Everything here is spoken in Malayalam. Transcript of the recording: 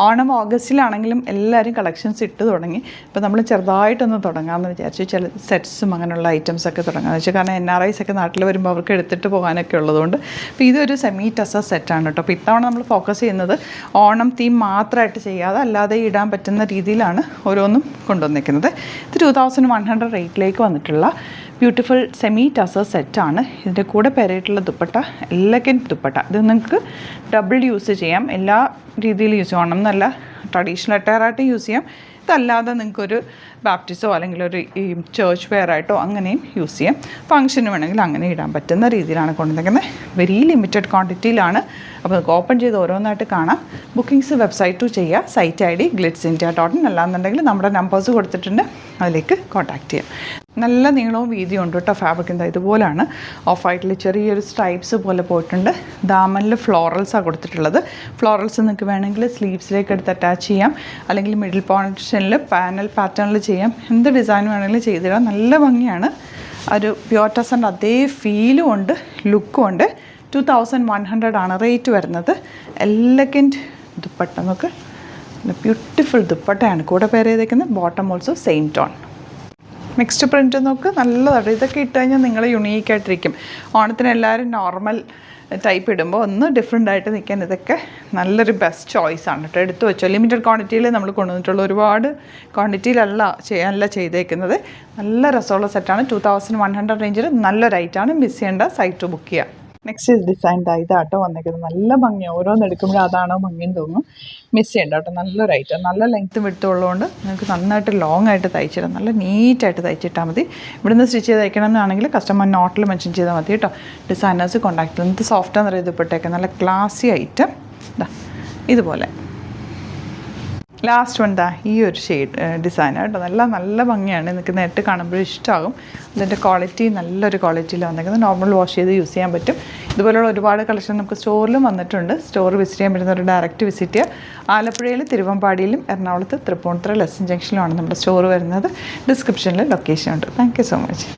ഓണം ഓഗസ്റ്റിലാണെങ്കിലും എല്ലാവരും കളക്ഷൻസ് ഇട്ട് തുടങ്ങി. ഇപ്പോൾ നമ്മൾ ചെറുതായിട്ടൊന്ന് തുടങ്ങാമെന്ന് വിചാരിച്ചു. ചില സെറ്റ്സും അങ്ങനെയുള്ള ഐറ്റംസൊക്കെ തുടങ്ങാമെന്ന് വെച്ചാൽ, കാരണം NRIs ഒക്കെ നാട്ടിൽ വരുമ്പോൾ അവർക്ക് എടുത്തിട്ട് പോകാനൊക്കെ ഉള്ളതുകൊണ്ട്. അപ്പോൾ ഇതൊരു സെമി ടസർ സെറ്റാണ് കേട്ടോ. അപ്പോൾ ഇത്തവണ നമ്മൾ ഫോക്കസ് ചെയ്യുന്നത് ഓണം തീം മാത്രമായിട്ട് ചെയ്യാതെ അല്ലാതെ ഇടാൻ പറ്റുന്ന രീതിയിലാണ് ഓരോന്നും കൊണ്ടുവന്നിരിക്കുന്നത്. ഇത് 2100 റേറ്റിലേക്ക് വന്നിട്ടുള്ള ബ്യൂട്ടിഫുൾ സെമി ടസർ സെറ്റാണ്. ഇതിൻ്റെ കൂടെ പേരായിട്ടുള്ള ദുപ്പട്ട എലഗൻറ്റ് ദുപ്പട്ട. ഇത് നിങ്ങൾക്ക് ഡബിൾ യൂസ് ചെയ്യാം, എല്ലാ രീതിയിൽ യൂസ് ചെയ്യണം എന്നല്ല, ട്രഡീഷണൽ അറ്റയറായിട്ട് യൂസ് ചെയ്യാം. ഇതല്ലാതെ നിങ്ങൾക്കൊരു ബാപ്റ്റിസോ അല്ലെങ്കിൽ ഒരു ഈ ചേർച്ച് വെയറായിട്ടോ അങ്ങനെയും യൂസ് ചെയ്യാം. ഫംഗ്ഷന് വേണമെങ്കിൽ അങ്ങനെ ഇടാൻ പറ്റുന്ന രീതിയിലാണ് കൊണ്ടുവന്നിരിക്കുന്നത്. വെരി ലിമിറ്റഡ് ക്വാണ്ടിറ്റിയിലാണ്. അപ്പോൾ നമുക്ക് ഓപ്പൺ ചെയ്ത് ഓരോന്നായിട്ട് കാണാം. ബുക്കിംഗ്സ് വെബ്സൈറ്റ് ചെയ്യുക. Site ID glitzindia.in. അല്ലാന്നുണ്ടെങ്കിൽ നമ്മുടെ നമ്പേഴ്സ് കൊടുത്തിട്ടുണ്ട്, അതിലേക്ക് കോൺടാക്റ്റ് ചെയ്യാം. നല്ല നീളവും വീതിയും ഉണ്ട് കേട്ടോ. ഫാബ്രിക് എന്താ ഇതുപോലെയാണ്. ഓഫ് വൈറ്റിൽ ചെറിയൊരു സ്ട്രൈപ്സ് പോലെ പോയിട്ടുണ്ട്. ദാമനിൽ ഫ്ലോറൽസാണ് കൊടുത്തിട്ടുള്ളത്. ഫ്ലോറൽസ് നിങ്ങൾക്ക് വേണമെങ്കിൽ സ്ലീവ്സിലേക്ക് എടുത്ത് അറ്റാച്ച് ചെയ്യാം, അല്ലെങ്കിൽ മിഡിൽ പോർഷനിൽ പാനൽ പാറ്റേണിൽ ചെയ്യാം. എന്ത് ഡിസൈൻ വേണമെങ്കിലും ചെയ്തിടാം. നല്ല ഭംഗിയാണ്. ഒരു പ്യുവർ ടസറിൻ്റെ അതേ ഫീലും ഉണ്ട്, ലുക്കും ഉണ്ട്. 2100 ആണ് റേറ്റ് വരുന്നത്. എലഗൻറ്റ് ദുപ്പട്ട, നമുക്ക് ബ്യൂട്ടിഫുൾ ദുപ്പട്ടയാണ് കൂടെ പേര് ചെയ്തേക്കുന്നത്. Bottom also same tone. Next print നോക്ക്, നല്ലതാണ്. ഇതൊക്കെ ഇട്ട് കഴിഞ്ഞാൽ നിങ്ങൾ യുണീക്കായിട്ടിരിക്കും. ഓണത്തിന് എല്ലാവരും നോർമൽ ടൈപ്പ് ഇടുമ്പോൾ ഒന്ന് ഡിഫറെൻ്റ് ആയിട്ട് നിൽക്കാൻ ഇതൊക്കെ നല്ലൊരു ബെസ്റ്റ് ചോയ്സാണ് കേട്ടോ. എടുത്തു വെച്ചോ. ലിമിറ്റഡ് ക്വാണ്ടിറ്റിയിൽ നമ്മൾ കൊണ്ടുവന്നിട്ടുള്ള, ഒരുപാട് ക്വാണ്ടിറ്റിയിലല്ല ചെയ്തേക്കുന്നത്. നല്ല രസമുള്ള സെറ്റാണ്. 2100 റേഞ്ചിൽ നല്ല റേറ്റാണ്. മിസ് ചെയ്യേണ്ട, സൈറ്റ് ബുക്ക് ചെയ്യുക. നെക്സ്റ്റ് ഡിസൈൻ ഇതാട്ടോ വന്നിരിക്കുന്നത്. നല്ല ഭംഗിയാണ്. ഓരോന്ന് എടുക്കുമ്പോൾ അതാണോ ഭംഗിയെന്ന് തോന്നും. മിസ് ചെയ്യേണ്ട കേട്ടോ. നല്ല റേറ്റ്, നല്ല ലെങ്ത്ത് വിട്ടുള്ളതുകൊണ്ട് നിങ്ങൾക്ക് നന്നായിട്ട് ലോങ് ആയിട്ട് തയ്ച്ചിടാം. നല്ല നീറ്റായിട്ട് തയ്ച്ചിട്ടാൽ മതി. ഇവിടുന്ന് സ്റ്റിച്ച് ചെയ്ത് തയ്ക്കണം എന്നാണെങ്കിൽ കസ്റ്റമർ നോട്ടിൽ മെൻഷൻ ചെയ്താൽ മതി കേട്ടോ. ഡിസൈനേഴ്സ് കോൺടാക്ട് ചെയ്ത്. എന്ത് സോഫ്റ്റാന്ന് അറിയപ്പെട്ടേക്കാം. നല്ല ക്ലാസി ഐറ്റം ഇതുപോലെ. ലാസ്റ്റ് വൺ ഈ ഒരു ഷെയ്ഡ് ഡിസൈനാണ് കേട്ടോ. നല്ല ഭംഗിയാണ്. നിങ്ങൾക്ക് നേരിട്ട് കാണുമ്പോഴും ഇഷ്ടമാകും. അതിൻ്റെ ക്വാളിറ്റി നല്ലൊരു ക്വാളിറ്റിയിൽ വന്നിരിക്കുന്നത്. നോർമൽ വാഷ് ചെയ്ത് യൂസ് ചെയ്യാൻ പറ്റും. ഇതുപോലുള്ള ഒരുപാട് കളക്ഷൻ നമുക്ക് സ്റ്റോറിലും വന്നിട്ടുണ്ട്. സ്റ്റോർ വിസിറ്റ് ചെയ്യാൻ പറ്റുന്നവർ ഡയറക്റ്റ് വിസിറ്റ് ചെയ്യുക. ആലപ്പുഴയിൽ, തിരുവമ്പാടിയിലും, എറണാകുളത്ത് തൃപ്പൂണിത്തുറ ലെസ്സൺ ജംഗ്ഷനിലുമാണ് നമ്മുടെ സ്റ്റോർ വരുന്നത്. ഡിസ്ക്രിപ്ഷനിൽ ലൊക്കേഷൻ ഉണ്ട്. Thank you so much.